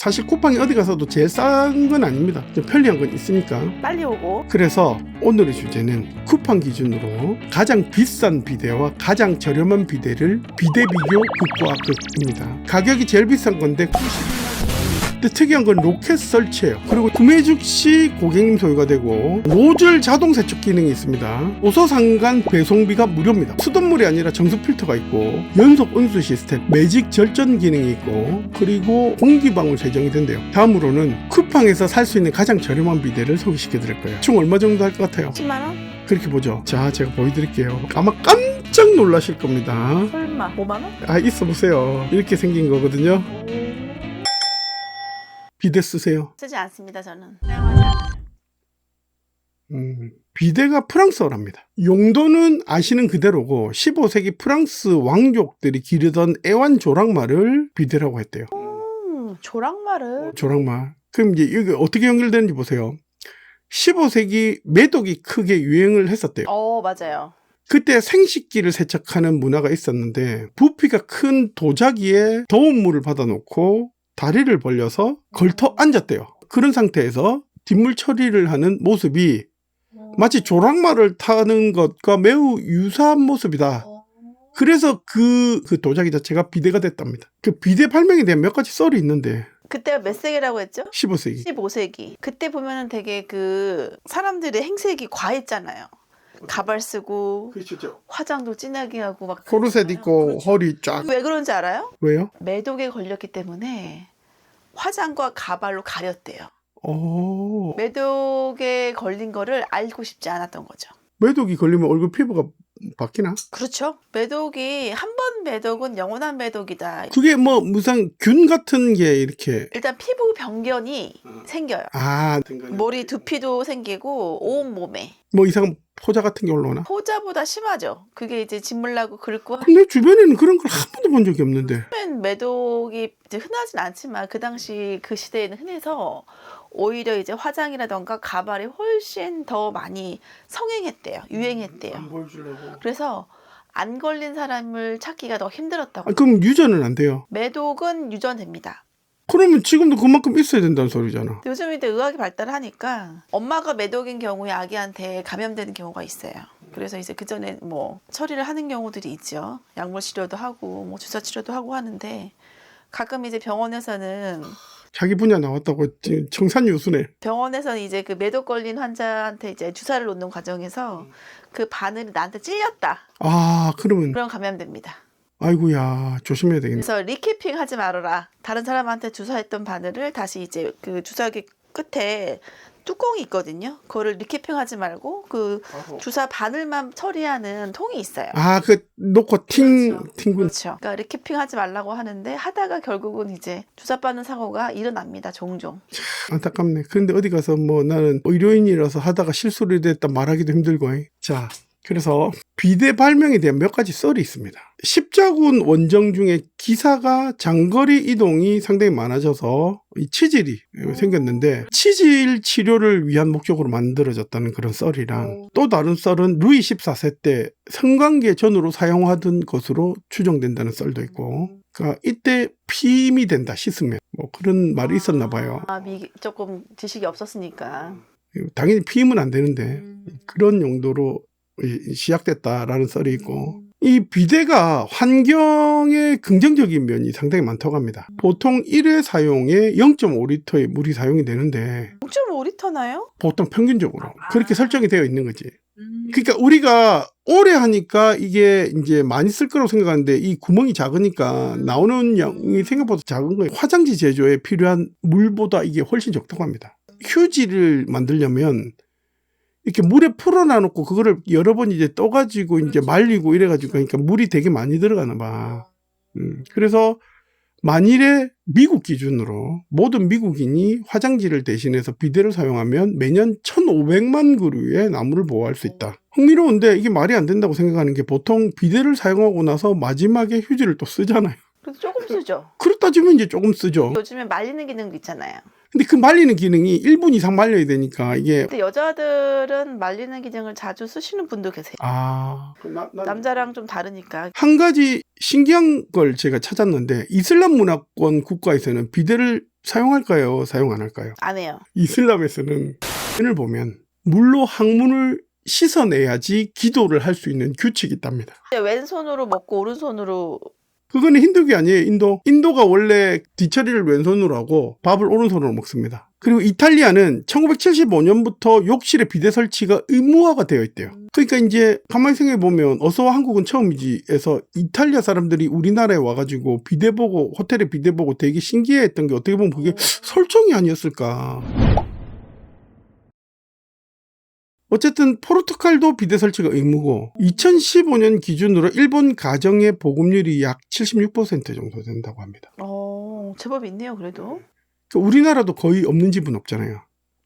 사실 쿠팡이 어디 가서도 제일 싼 건 아닙니다. 좀 편리한 건 있으니까. 빨리 오고. 그래서 오늘의 주제는 쿠팡 기준으로 가장 비싼 비데와 가장 저렴한 비데를 비데 비교 극과 극입니다. 가격이 제일 비싼 건데 근데 특이한 건 로켓 설치예요. 그리고 구매 즉시 고객님 소유가 되고 노즐 자동 세척 기능이 있습니다. 오소상간 배송비가 무료입니다. 수돗물이 아니라 정수 필터가 있고 연속 온수 시스템, 매직 절전 기능이 있고 그리고 공기방울 세정이 된대요. 다음으로는 쿠팡에서 살 수 있는 가장 저렴한 비데를 소개시켜 드릴 거예요. 총 얼마 정도 할 것 같아요? 10만원? 그렇게 보죠. 자, 제가 보여드릴게요. 아마 깜짝 놀라실 겁니다. 설마 5만원? 아, 있어 보세요. 이렇게 생긴 거거든요. 비데 쓰세요? 쓰지 않습니다. 저는 사용하지 않아요. 비데가 프랑스어랍니다. 용도는 아시는 그대로고 15세기 프랑스 왕족들이 기르던 애완조랑말을 비데라고 했대요. 조랑말을. 조랑말. 그럼 이제 이게 어떻게 연결되는지 보세요. 15세기 메독이 크게 유행을 했었대요. 맞아요. 그때 생식기를 세척하는 문화가 있었는데 부피가 큰 도자기에 더운 물을 받아놓고 다리를 벌려서 걸터 앉았대요. 그런 상태에서 뒷물 처리를 하는 모습이 마치 조랑말을 타는 것과 매우 유사한 모습이다. 그래서 그 도자기 자체가 비데가 됐답니다. 그 비데 발명에 대한 몇 가지 썰이 있는데 그때가 몇 세기라고 했죠? 15세기. 15세기. 그때 보면은 되게 그 사람들의 행색이 과했잖아요. 가발 쓰고 그렇죠. 화장도 진하게 하고 막 코르셋 입고 그렇죠. 허리 쫙. 왜 그런지 알아요? 왜요? 매독에 걸렸기 때문에 화장과 가발로 가렸대요. 오. 매독에 걸린 거를 알고 싶지 않았던 거죠. 매독이 걸리면 얼굴 피부가 바뀌나? 그렇죠. 매독이 한 번 매독은 영원한 매독이다. 그게 뭐 무슨 균 같은 게 이렇게 일단 피부 병변이 생겨요. 머리 두피도 생기고 온 몸에. 뭐 이상한 포자 같은 게 올라오나? 포자보다 심하죠. 그게 이제 진물 나고 긁고 근데 주변에는 그런 걸 한 번도 본 적이 없는데. 하면 매독이 이제 흔하진 않지만 그 당시 그 시대에는 흔해서 오히려 이제 화장이라던가 가발이 훨씬 더 많이 성행했대요. 유행했대요. 보여주려고. 그래서 안 걸린 사람을 찾기가 더 힘들었다고. 그럼 유전은 안 돼요? 매독은 유전됩니다. 그러면 지금도 그만큼 있어야 된다는 소리잖아. 요즘 이제 의학이 발달하니까 엄마가 매독인 경우에 아기한테 감염되는 경우가 있어요. 그래서 이제 그 전에 뭐 처리를 하는 경우들이 있죠. 약물 치료도 하고 뭐 주사 치료도 하고 하는데 가끔 이제 병원에서는 자기 분야 나왔다고 청산유수네. 병원에서는 이제 그 매독 걸린 환자한테 이제 주사를 놓는 과정에서 그 바늘이 나한테 찔렸다. 그러면 그럼 감염됩니다. 아이고야 조심해야 되겠네. 그래서 리캐핑 하지 말아라. 다른 사람한테 주사했던 바늘을 다시 이제 그 주사기 끝에 뚜껑이 있거든요. 그거를 리캐핑 하지 말고 그 주사 바늘만 처리하는 통이 있어요. 그 놓고 팅군. 그렇죠. 그러니까 리캐핑 하지 말라고 하는데 하다가 결국은 이제 주사 빠는 사고가 일어납니다. 종종. 안타깝네. 그런데 어디 가서 뭐 나는 의료인이라서 하다가 실수를 했다 말하기도 힘들고. 자, 그래서 비데 발명에 대한 몇 가지 썰이 있습니다. 십자군 원정 중에 기사가 장거리 이동이 상당히 많아져서 이 치질이 생겼는데 치질 치료를 위한 목적으로 만들어졌다는 그런 썰이랑 또 다른 썰은 루이 14세 때 성관계 전으로 사용하던 것으로 추정된다는 썰도 있고 그러니까 이때 피임이 된다 씻으면 뭐 그런 말이 있었나 봐요. 조금 지식이 없었으니까. 당연히 피임은 안 되는데 그런 용도로 시작됐다라는 썰이 있고 이 비데가 환경에 긍정적인 면이 상당히 많다고 합니다. 보통 1회 사용에 0.5리터의 물이 사용이 되는데 0.5리터나요? 보통 평균적으로 그렇게 설정이 되어 있는 거지. 그러니까 우리가 오래 하니까 이게 이제 많이 쓸 거라고 생각하는데 이 구멍이 작으니까 나오는 양이 생각보다 작은 거예요. 화장지 제조에 필요한 물보다 이게 훨씬 적다고 합니다. 휴지를 만들려면 이렇게 물에 풀어놔 놓고 그거를 여러 번 이제 떠가지고 이제 말리고 이래가지고 그러니까 물이 되게 많이 들어가나 봐. 그래서 만일에 미국 기준으로 모든 미국인이 화장지를 대신해서 비데를 사용하면 매년 1,500만 그루의 나무를 보호할 수 있다. 흥미로운데 이게 말이 안 된다고 생각하는 게 보통 비데를 사용하고 나서 마지막에 휴지를 또 쓰잖아요. 그래서 조금 쓰죠. 그렇다 치면 이제 조금 쓰죠. 요즘에 말리는 기능도 있잖아요. 근데 그 말리는 기능이 1분 이상 말려야 되니까 이게 근데 여자들은 말리는 기능을 자주 쓰시는 분도 계세요. 남자랑 좀 다르니까. 한 가지 신기한 걸 제가 찾았는데 이슬람 문화권 국가에서는 비데를 사용할까요? 사용 안 할까요? 안 해요. 이슬람에서는 을 보면 물로 항문을 씻어내야지 기도를 할 수 있는 규칙이 있답니다. 근데 왼손으로 먹고 오른손으로 그거는 힌두교 아니에요, 인도. 인도가 원래 뒤처리를 왼손으로 하고 밥을 오른손으로 먹습니다. 그리고 이탈리아는 1975년부터 욕실에 비데 설치가 의무화가 되어 있대요. 그러니까 이제 가만히 생각해 보면 어서 와 한국은 처음이지에서 이탈리아 사람들이 우리나라에 와가지고 비데 보고 호텔에 비데 보고 되게 신기해했던 게 어떻게 보면 그게 설정이 아니었을까. 어쨌든 포르투갈도 비데 설치가 의무고 2015년 기준으로 일본 가정의 보급률이 약 76% 정도 된다고 합니다. 제법 있네요, 그래도. 그러니까 우리나라도 거의 없는 집은 없잖아요.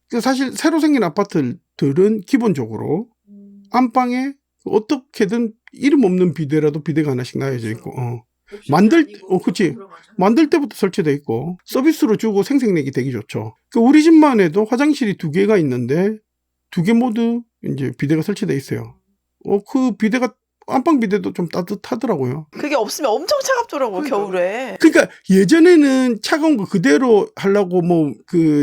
그러니까 사실 새로 생긴 아파트들은 기본적으로 안방에 어떻게든 이름 없는 비데라도 비데가 하나씩 놔져 있고 그치. 만들 때부터 설치돼 있고 서비스로 주고 생색내기 되게 좋죠. 그러니까 우리 집만 해도 화장실이 2개가 있는데 2개 모두 이제 비데가 설치돼 있어요. 그 비데가 안방 비데도 좀 따뜻하더라고요. 그게 없으면 엄청 차갑더라고요, 겨울에. 그러니까 예전에는 차가운 거 그대로 하려고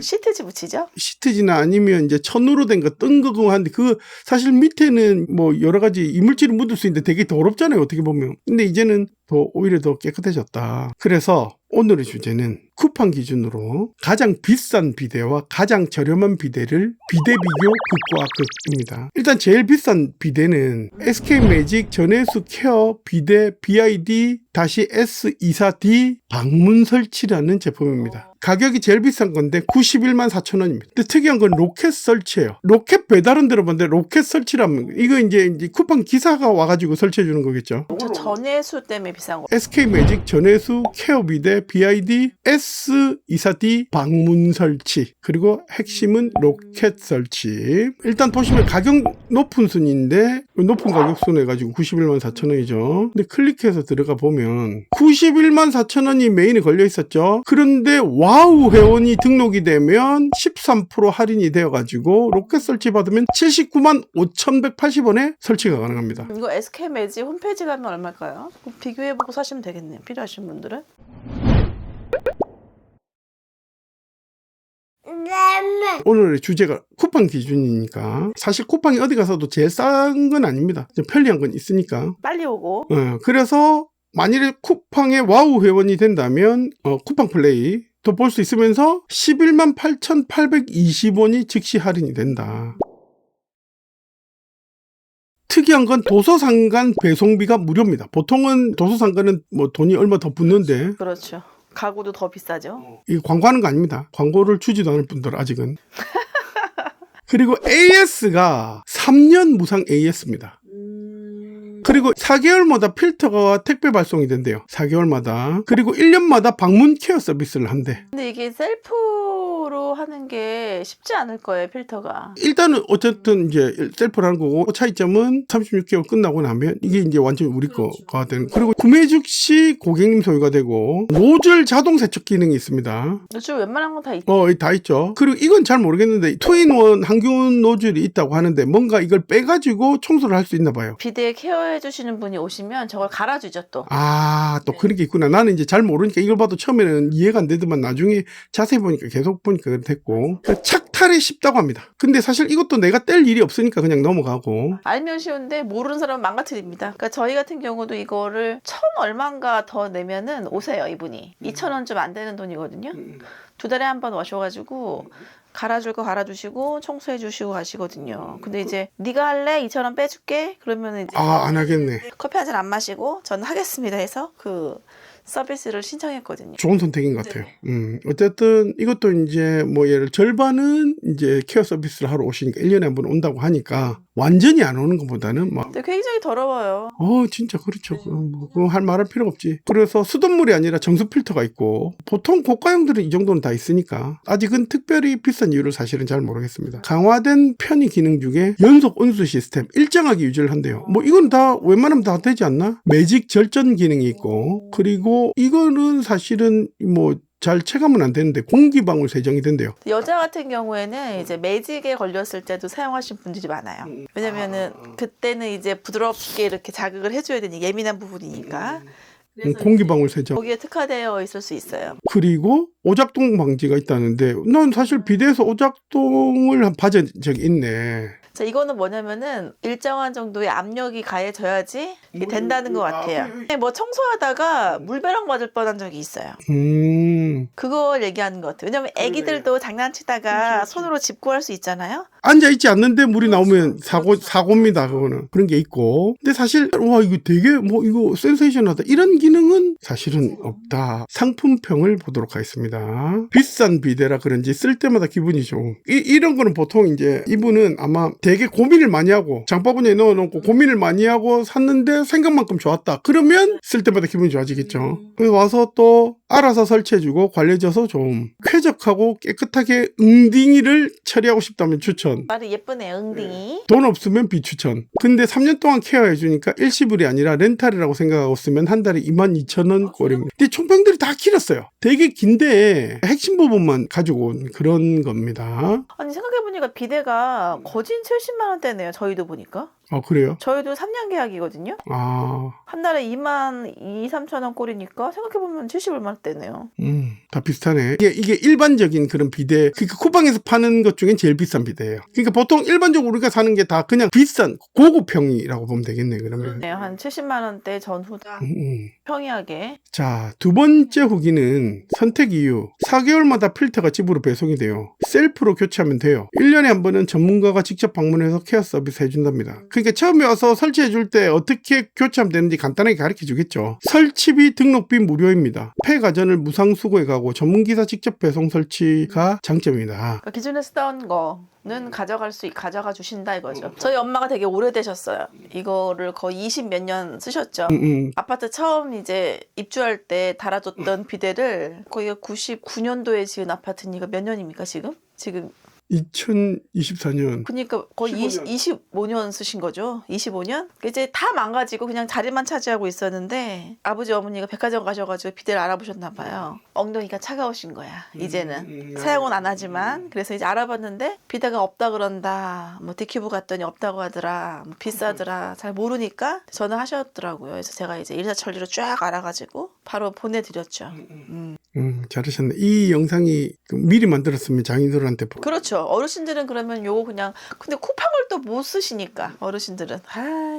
시트지 붙이죠? 시트지나 아니면 이제 천으로 된 거 뜬 거고 하는데 그 사실 밑에는 뭐 여러 가지 이물질을 묻을 수 있는데 되게 더럽잖아요, 어떻게 보면. 근데 이제는 오히려 더 깨끗해졌다. 그래서 오늘의 주제는 쿠팡 기준으로 가장 비싼 비데와 가장 저렴한 비데를 비데 비교 극과 극입니다. 일단 제일 비싼 비데는 SK매직 전해수 케어 비데 BID-S24D 방문 설치라는 제품입니다. 가격이 제일 비싼 건데 91만 4천 원입니다. 근데 특이한 건 로켓 설치예요. 로켓 배달은 들어봤는데 로켓 설치라면 이거 이제 쿠팡 기사가 와가지고 설치해 주는 거겠죠. 저 전해수 때문에 비싼 거. SK매직 전해수 케어 비데 BID S24D 방문 설치, 그리고 핵심은 로켓 설치. 일단 보시면 가격 높은 순인데 높은 가격 순 해가지고 91만 4천 원이죠. 근데 클릭해서 들어가 보면 91만 4천 원이 메인에 걸려 있었죠. 그런데 와우 회원이 등록이 되면 13% 할인이 되어가지고 로켓 설치 받으면 79만 5,180원에 설치가 가능합니다. 이거 SK매직 홈페이지 가면 얼마일까요? 비교해보고 사시면 되겠네요, 필요하신 분들은. 오늘의 주제가 쿠팡 기준이니까 사실 쿠팡이 어디 가서도 제일 싼 건 아닙니다. 좀 편리한 건 있으니까. 빨리 오고. 그래서 만일에 쿠팡의 와우 회원이 된다면 쿠팡 플레이 더 볼 수 있으면서 11만 8,820원이 즉시 할인이 된다. 특이한 건 도서상간 배송비가 무료입니다. 보통은 도서상간은 뭐 돈이 얼마 더 붙는데. 그렇죠. 가구도 더 비싸죠. 이 광고하는 거 아닙니다. 광고를 주지도 않을 분들 아직은. 그리고 AS가 3년 무상 AS입니다. 그리고 4개월마다 필터가 택배 발송이 된대요. 4개월마다. 그리고 1년마다 방문 케어 서비스를 한대. 근데 이게 셀프로 하는 게 쉽지 않을 거예요, 필터가. 일단은 어쨌든 이제 셀프로 하는 거고, 차이점은 36개월 끝나고 나면 이게 이제 완전히 우리 거가 되는. 그리고 구매 즉시 고객님 소유가 되고, 노즐 자동 세척 기능이 있습니다. 요즘 웬만한 건 다 있죠. 다 있죠. 그리고 이건 잘 모르겠는데 투인원 항균 노즐이 있다고 하는데 뭔가 이걸 빼가지고 청소를 할 수 있나 봐요. 비데 케어해 주시는 분이 오시면 저걸 갈아주죠, 또. 또 그런 게 있구나. 나는 이제 잘 모르니까 이걸 봐도 처음에는 이해가 안 되더만 나중에 자세히 보니까 계속 보니까 됐고. 착탈이 쉽다고 합니다. 근데 사실 이것도 내가 뗄 일이 없으니까 그냥 넘어가고. 알면 쉬운데 모르는 사람은 망가뜨립니다. 그러니까 저희 같은 경우도 이거를 1,000 얼마인가 더 내면은 오세요, 이분이. 2,000원 좀 안 되는 돈이거든요. 2달에 한 번 오셔가지고 갈아줄 거 갈아주시고 청소해 주시고 가시거든요. 근데 이제 네가 할래? 2,000원 빼줄게. 그러면 이제 안 하겠네. 커피 한 잔 안 마시고 저는 하겠습니다 해서 그 서비스를 신청했거든요. 좋은 선택인 것 같아요. 어쨌든 이것도 이제 뭐 예를 절반은 이제 케어 서비스를 하러 오시니까 1년에 한 번 온다고 하니까 완전히 안 오는 것보다는 막 근데 굉장히 더러워요. 진짜 그렇죠. 그거 할 말할 필요가 없지. 그래서 수돗물이 아니라 정수 필터가 있고 보통 고가형들은 이 정도는 다 있으니까 아직은 특별히 비싼 이유를 사실은 잘 모르겠습니다. 강화된 편의 기능 중에 연속 온수 시스템 일정하게 유지를 한대요. 뭐 이건 다 웬만하면 다 되지 않나? 매직 절전 기능이 있고 그리고 이거는 사실은 뭐 잘 체감은 안 되는데 공기방울 세정이 된대요. 여자 같은 경우에는 이제 매직에 걸렸을 때도 사용하신 분들이 많아요. 왜냐면은 그때는 이제 부드럽게 이렇게 자극을 해줘야 되니 예민한 부분이니까. 공기방울 세정. 거기에 특화되어 있을 수 있어요. 그리고 오작동 방지가 있다는데 난 사실 비대에서 오작동을 봐준 적이 있네. 자, 이거는 뭐냐면은 일정한 정도의 압력이 가해져야지 이게 된다는 것 같아요. 뭐 청소하다가 물벼락 맞을 뻔한 적이 있어요. 그걸 얘기하는 것 같아요. 왜냐면 애기들도 장난치다가 손으로 짚고 할 수 있잖아요. 앉아있지 않는데 물이 나오면 사고입니다. 그거는. 그런 게 있고. 근데 사실, 와, 이거 되게 이거 센세이션하다. 이런 기능은 사실은 없다. 상품평을 보도록 하겠습니다. 비싼 비데라 그런지 쓸 때마다 기분이 좋은. 이런 거는 보통 이제 이분은 아마 되게 고민을 많이 하고 장바구니에 넣어놓고 고민을 많이 하고 샀는데 생각만큼 좋았다. 그러면 쓸 때마다 기분이 좋아지겠죠. 그래서 와서 또 알아서 설치해주고 관리해줘서 좀 쾌적하고 깨끗하게 응딩이를 처리하고 싶다면 추천. 말이 예쁘네요. 응딩이. 돈 없으면 비추천. 근데 3년 동안 케어해주니까 일시불이 아니라 렌탈이라고 생각하고 쓰면 한 달에 22,000원 꼴입니다. 근데 총평들이 다 길었어요. 되게 긴데 핵심 부분만 가지고 온 그런 겁니다. 아니 생각해보니까 비데가 거진 70만 원대네요. 저희도 보니까. 아, 그래요? 저희도 3년 계약이거든요. 아, 한 달에 2만 3천 원 꼴이니까 생각해보면 70얼마 원대네요. 다 비슷하네. 이게 일반적인 그런 비데, 그러니까 쿠팡에서 파는 것 중엔 제일 비싼 비데예요. 그러니까 보통 일반적으로 우리가 사는 게 다 그냥 비싼 고급형이라고 보면 되겠네, 그러면. 네, 한 70만 원대 전후다. 평이하게. 자, 두 번째 후기는 선택 이유. 4개월마다 필터가 집으로 배송이 돼요. 셀프로 교체하면 돼요. 1년에 한 번은 전문가가 직접 방문해서 케어 서비스 해준답니다. 그러니까 처음에 와서 설치해 줄 때 어떻게 교체하면 되는지 간단하게 가르쳐 주겠죠. 설치비, 등록비 무료입니다. 폐가전을 무상 수거해 가고 전문기사 직접 배송 설치가 장점입니다. 그러니까 기존에 쓰던 거는 가져가 주신다 이거죠. 저희 엄마가 되게 오래되셨어요. 이거를 거의 20 몇 년 쓰셨죠. 아파트 처음 이제 입주할 때 달아줬던 비데를 거의 99년도에 지은 아파트니까 몇 년입니까 지금? 지금 2024년. 그러니까 거의 25년 쓰신 거죠. 25년? 이제 다 망가지고 그냥 자리만 차지하고 있었는데 아버지 어머니가 백화점 가셔가지고 비데를 알아보셨나 봐요. 엉덩이가 차가우신 거야. 이제는 사용은 안 하지만 그래서 이제 알아봤는데 비데가 없다 그런다. 뭐 디큐브 갔더니 없다고 하더라. 뭐 비싸더라. 잘 모르니까 전화하셨더라고요. 그래서 제가 이제 일사천리로 쫙 알아가지고 바로 보내드렸죠. 잘하셨네. 이 영상이 미리 만들었으면 장인들한테 그렇죠. 어르신들은 그러면 요거 그냥 근데 쿠팡을 또 못 쓰시니까 어르신들은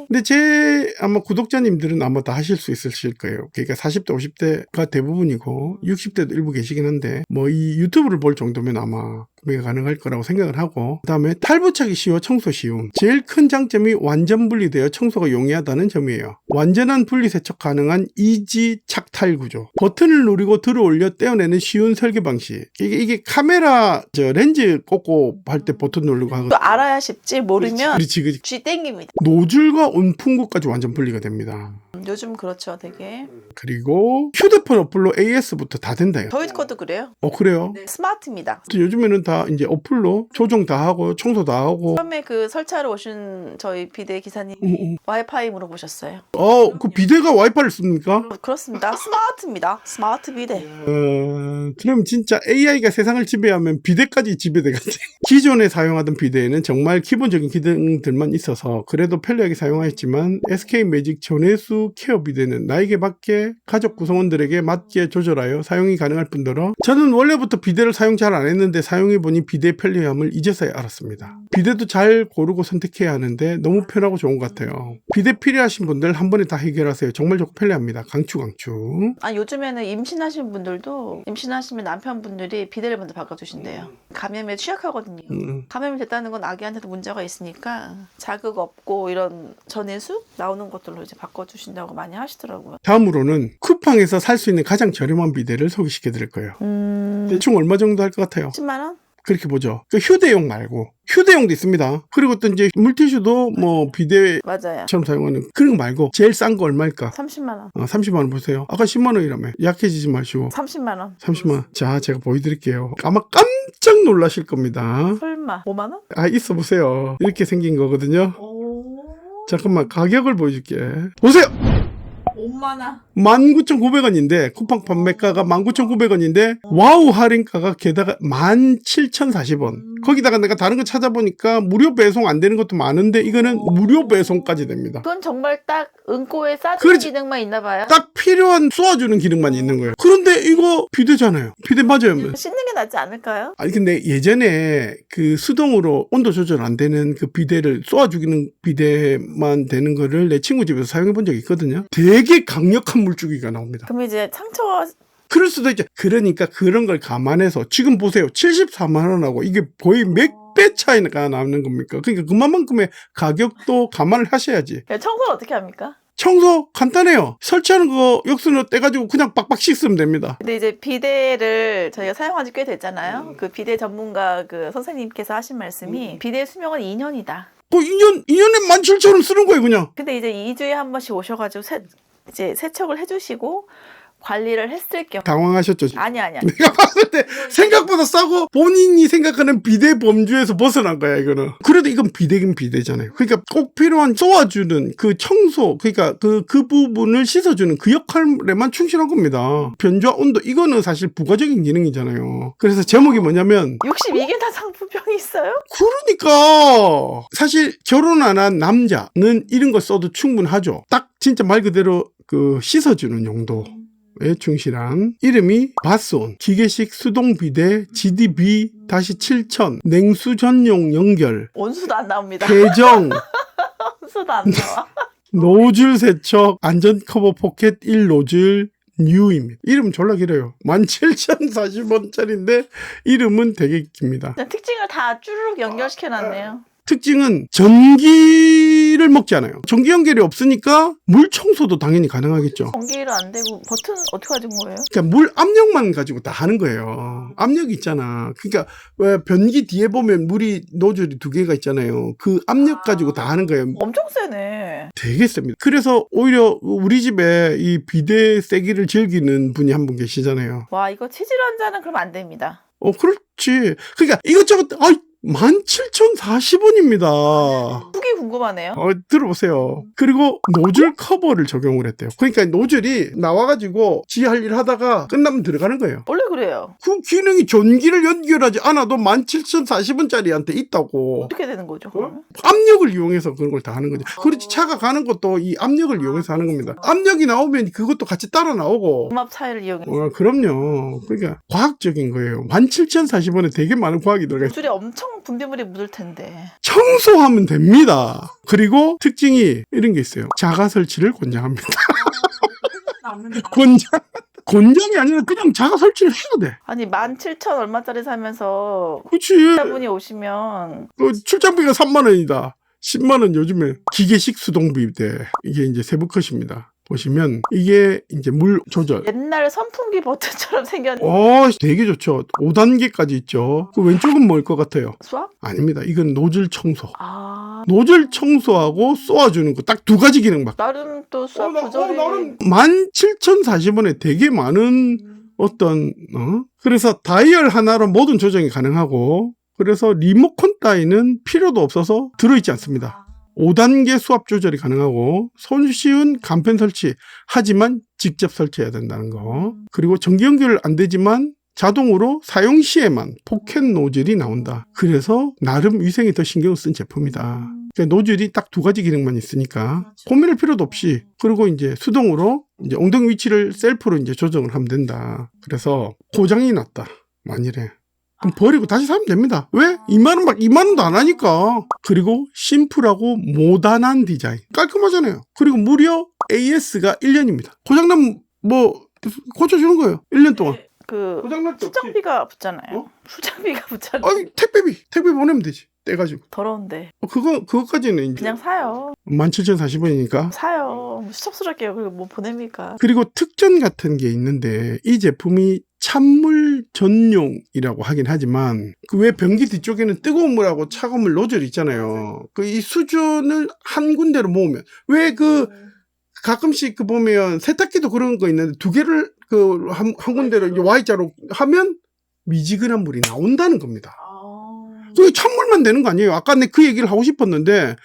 근데 아마 구독자님들은 아마 다 하실 수 있으실 거예요. 그러니까 40대 50대가 대부분이고 60대도 일부 계시긴 한데 뭐 이 유튜브를 볼 정도면 아마 구매가 가능할 거라고 생각을 하고, 그 다음에 탈부착이 쉬워 청소 쉬움. 제일 큰 장점이 완전 분리되어 청소가 용이하다는 점이에요. 완전한 분리 세척 가능한 이지 착탈 구조. 버튼을 누르고 들어 올려 떼어내는 쉬운 설계 방식. 이게 카메라 렌즈 꽂고 할 때 버튼 누르고 하거든요. 또 알아야 쉽지 모르면 그렇지. 쥐 땡깁니다. 노즐과 온풍구까지 완전 분리가 됩니다. 요즘 그렇죠, 되게. 그리고 휴대폰 어플로 AS부터 다 된다요. 저희 것도 그래요. 그래요? 네, 스마트입니다. 요즘에는 다 이제 어플로 조정 다 하고 청소 다 하고. 처음에 그 설치하러 오신 저희 비대 기사님 와이파이 물어보셨어요. 그 비데가 와이파이를 씁니까? 그렇습니다. 스마트입니다. 스마트 비대. 그럼 진짜 AI가 세상을 지배하면 비데까지 지배되겠지. 기존에 사용하던 비데에는 정말 기본적인 기능들만 있어서 그래도 편리하게 사용하였지만 SK매직 전해수 케어 비데는 나에게 맞게 가족 구성원들에게 맞게 조절하여 사용이 가능할 뿐더러 저는 원래부터 비데를 사용 잘 안 했는데 사용해보니 비데의 편리함을 이제서야 알았습니다. 비데도 잘 고르고 선택해야 하는데 너무 편하고 좋은 것 같아요. 비데 필요하신 분들 한 번에 다 해결하세요. 정말 좋고 편리합니다. 강추. 요즘에는 임신하신 분들도 임신하시면 남편분들이 비데를 먼저 바꿔주신대요. 감염에 취약하거든요. 감염이 됐다는 건 아기한테도 문제가 있으니까 자극 없고 이런 전해수 나오는 것들로 이제 바꿔주신다고 많이 하시더라고요. 다음으로는 쿠팡에서 살 수 있는 가장 저렴한 비데를 소개시켜 드릴 거예요. 대충 얼마 정도 할 것 같아요? 10만 원? 그렇게 보죠. 그 휴대용 말고 휴대용도 있습니다. 그리고 또 이제 물티슈도 뭐 비데처럼 맞아요. 사용하는 그런 거 말고 제일 싼 거 얼마일까? 30만 원. 30만 원 보세요. 아까 10만 원이라며. 약해지지 마시고. 30만 원. 30만 원. 자, 제가 보여드릴게요. 아마 깜짝 놀라실 겁니다. 설마 5만 원? 있어 보세요. 이렇게 생긴 거거든요. 잠깐만 가격을 보여줄게. 보세요. 엄마나. 19,900원인데 쿠팡 판매가가 19,900원인데 와우 할인가가 게다가 17,040원. 거기다가 내가 다른 거 찾아보니까 무료 배송 안 되는 것도 많은데 이거는 무료 배송까지 됩니다. 그건 정말 딱 은꼬에 싸주는 그렇지. 기능만 있나 봐요. 딱 필요한 쏘아주는 기능만 있는 거예요. 그런데 이거 비대잖아요. 비대 맞아요. 씻는 게 낫지 않을까요? 아니 근데 예전에 그 수동으로 온도 조절 안 되는 그 비데를 쏘아주기는 비데만 되는 거를 내 친구 집에서 사용해 본 적이 있거든요. 되게 강력한 물주기가 나옵니다. 그럼 이제 상처가 그럴 수도 있죠. 그러니까 그런 걸 감안해서 지금 보세요. 74만 원하고 이게 거의 몇 배 차이가 나는 겁니까? 그러니까 그만큼의 가격도 감안을 하셔야지. 청소는 어떻게 합니까? 청소 간단해요. 설치하는 거 역순으로 떼가지고 그냥 빡빡 씻으면 됩니다. 근데 이제 비데를 저희가 사용한 지 꽤 됐잖아요. 그 비데 전문가 그 선생님께서 하신 말씀이 비데 수명은 2년이다. 그 2년에 17,000원 쓰는 거예요, 그냥. 근데 이제 2주에 한 번씩 오셔가지고 이제 세척을 해주시고 관리를 했을 경우. 당황하셨죠? 아니야. 내가 봤을 때 생각보다 싸고 본인이 생각하는 비대 범주에서 벗어난 거야, 이거는. 그래도 이건 비대긴 비대잖아요. 그러니까 꼭 필요한 쏘아주는 그 청소, 그러니까 그 부분을 씻어주는 그 역할에만 충실한 겁니다. 변조와 온도, 이거는 사실 부가적인 기능이잖아요. 그래서 제목이 뭐냐면 62개나 상품병이 있어요? 그러니까 사실 결혼 안 한 남자는 이런 거 써도 충분하죠. 딱 진짜 말 그대로 그 씻어주는 용도. 에 충실한 이름이 바스온 기계식 수동 비데 GDB-7000 냉수 전용 연결 온수도 안 나옵니다. 계정 온수도 안 나와. 노즐 세척 안전 커버 포켓 1 노즐 뉴입니다. 이름 졸라 길어요. 17,040원짜리인데 이름은 되게 깁니다. 그냥 특징을 다 쭈르륵 연결시켜놨네요. 특징은 전기를 먹지 않아요. 전기 연결이 없으니까 물 청소도 당연히 가능하겠죠. 전기를 안 되고 버튼 어떻게 가진 거예요? 그러니까 물 압력만 가지고 다 하는 거예요. 압력이 있잖아. 그러니까 왜 변기 뒤에 보면 물이 노즐이 2개가 있잖아요. 그 압력 가지고 다 하는 거예요. 엄청 세네. 되게 셉니다. 그래서 오히려 우리 집에 이 비데 세기를 즐기는 분이 한 분 계시잖아요. 와, 이거 치질 환자는 그럼 안 됩니다. 그렇지. 그러니까 이것저것 17,040원입니다. 후기 궁금하네요. 들어보세요. 그리고 노즐 커버를 적용을 했대요. 그러니까 노즐이 나와가지고 지 할 일 하다가 끝나면 들어가는 거예요. 원래 그래요. 그 기능이 전기를 연결하지 않아도 17,040원짜리한테 있다고. 어떻게 되는 거죠? 그러면? 압력을 이용해서 그런 걸 다 하는 거죠. 그렇지, 차가 가는 것도 이 압력을 이용해서 하는 겁니다. 압력이 나오면 그것도 같이 따라 나오고. 음압 차이를 이용해. 그럼요. 그러니까 과학적인 거예요. 17,040원에 되게 많은 과학이 들어가 있어요. 줄에 엄청 분비물이 묻을 텐데. 청소하면 됩니다. 그리고 특징이 이런 게 있어요. 자가 설치를 권장합니다. 권장이 아니라 그냥 자가 설치를 해야 돼. 아니 17,000 얼마짜리 사면서 그렇지. 분이 오시면 그 출장비가 3만 원이다. 10만 원 요즘에 기계식 수동비대. 이게 이제 세부컷입니다. 보시면 이게 이제 물 조절. 옛날 선풍기 버튼처럼 생겼는데 되게 좋죠. 5단계까지 있죠. 그 왼쪽은 뭐일 것 같아요? 수압? 아닙니다. 이건 노즐 청소. 아, 노즐 청소하고 쏘아주는 거 딱 2가지 기능밖에. 나름 또 수압 조절이 17,040원에 되게 많은 어떤 그래서 다이얼 하나로 모든 조정이 가능하고, 그래서 리모컨 따위는 필요도 없어서 들어있지 않습니다. 5단계 수압 조절이 가능하고 손쉬운 간편 설치, 하지만 직접 설치해야 된다는 거. 그리고 전기 연결 안 되지만 자동으로 사용 시에만 포켓 노즐이 나온다. 그래서 나름 위생에 더 신경을 쓴 제품이다. 그러니까 노즐이 딱 2가지 기능만 있으니까 고민할 필요도 없이, 그리고 이제 수동으로 이제 엉덩이 위치를 셀프로 이제 조정을 하면 된다. 그래서 고장이 났다, 만일에, 그럼 버리고 다시 사면 됩니다. 왜? 2만 원도 안 하니까. 그리고 심플하고 모던한 디자인. 깔끔하잖아요. 그리고 무려 AS가 1년입니다. 고장나면 고쳐주는 거예요. 1년 동안. 그 고장날 때 없지. 수정비가 붙잖아요. 수정비가 붙잖아요. 아니, 택배 보내면 되지. 떼가지고. 더러운데 그거까지는 이제 그냥 사요. 17,040원이니까. 사요. 수첩스럽게 그리고 뭐 보냅니까? 그리고 특전 같은 게 있는데, 이 제품이 찬물 전용이라고 하긴 하지만 그 왜 변기 뒤쪽에는 뜨거운 물하고 차가운 물 노즐이 있잖아요. 그 이 수준을 한 군데로 모으면, 왜 가끔씩 보면 세탁기도 그런 거 있는데 2개를 한 군데로 이제 Y자로 하면 미지근한 물이 나온다는 겁니다. 그 찬물만 되는 거 아니에요. 아까 내 그 얘기를 하고 싶었는데,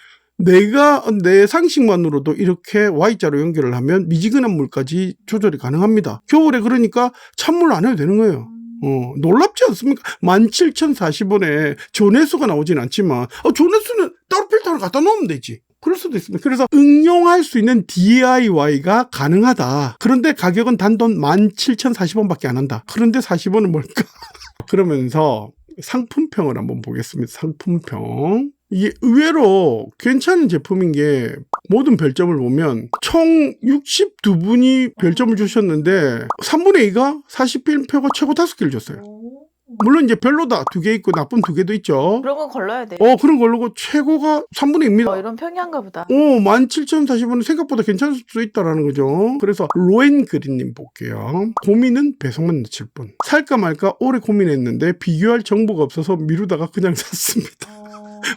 내가 내 상식만으로도 이렇게 Y자로 연결을 하면 미지근한 물까지 조절이 가능합니다. 겨울에 그러니까 찬물 안 해도 되는 거예요. 놀랍지 않습니까? 17,040원에 조회수가 나오진 않지만 조회수는 따로 필터를 갖다 놓으면 되지. 그럴 수도 있습니다. 그래서 응용할 수 있는 DIY가 가능하다. 그런데 가격은 단돈 17,040원밖에 안 한다. 그런데 40원은 뭘까? 그러면서 상품평을 한번 보겠습니다. 상품평. 이게 의외로 괜찮은 제품인 게 모든 별점을 보면 총 62분이 별점을 주셨는데 3분의 2가 40필표가 최고 5개를 줬어요. 물론 이제 별로다 2개 있고 나쁜 2개도 있죠. 그런 건 걸러야 돼. 그런 걸로고 최고가 3분의 2입니다. 이런 평이한가 보다. 17,040원은 생각보다 괜찮을 수도 있다라는 거죠. 그래서 로엔그린님 볼게요. 고민은 배송만 늦출 뿐. 살까 말까 오래 고민했는데 비교할 정보가 없어서 미루다가 그냥 샀습니다.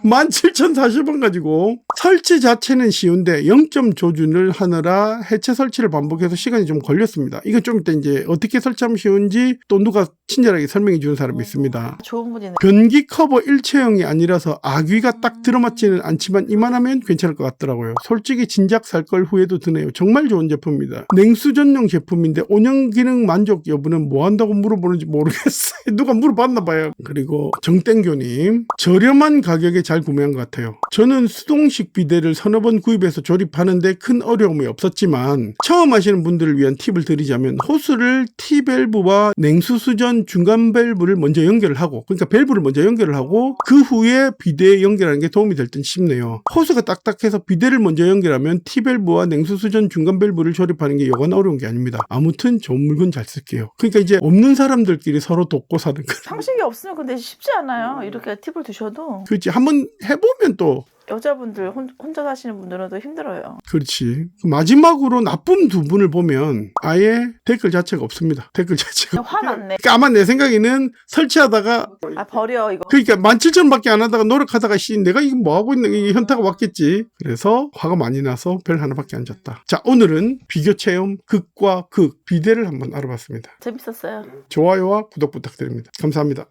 17,040원 가지고 설치 자체는 쉬운데 0점 조준을 하느라 해체 설치를 반복해서 시간이 좀 걸렸습니다. 이거 좀 이따 이제 어떻게 설치하면 쉬운지 또 누가 친절하게 설명해 주는 사람이 있습니다. 좋은 분이네. 변기 커버 일체형이 아니라서 아귀가 딱 들어맞지는 않지만 이만하면 괜찮을 것 같더라고요. 솔직히 진작 살 걸 후회도 드네요. 정말 좋은 제품입니다. 냉수 전용 제품인데 온형 기능 만족 여부는 뭐 한다고 물어보는지 모르겠어요. 누가 물어봤나 봐요. 그리고 정땡교님, 저렴한 가격에 잘 구매한 것 같아요. 저는 수동식 비데를 서너 번 구입해서 조립하는데 큰 어려움이 없었지만 처음 하시는 분들을 위한 팁을 드리자면 호스를 T밸브와 냉수 수전 중간 밸브를 먼저 연결을 하고, 그러니까 밸브를 먼저 연결을 하고 그 후에 비데에 연결하는 게 도움이 될 듯 싶네요. 호스가 딱딱해서 비데를 먼저 연결하면 T밸브와 냉수 수전 중간 밸브를 조립하는 게 여간 어려운 게 아닙니다. 아무튼 좋은 물건 잘 쓸게요. 그러니까 이제 없는 사람들끼리 서로 돕고 사는 거. 상식이 없으면 근데 쉽지 않아요. 이렇게 팁을 주셔도. 그렇지. 한번 해보면 또 여자분들 혼자 사시는 분들은 더 힘들어요. 그렇지. 마지막으로 나쁜 두 분을 보면 아예 댓글 자체가 없습니다. 댓글 자체가. 화났네. 그러니까 아마 내 생각에는 설치하다가 버려 이거. 그러니까 17,000원밖에 안 하다가 노력하다가 내가 이거 뭐 하고 있는 이 현타가 왔겠지. 그래서 화가 많이 나서 별 하나밖에 안 줬다. 자, 오늘은 비교 체험 극과 극 비대를 한번 알아봤습니다. 재밌었어요. 좋아요와 구독 부탁드립니다. 감사합니다.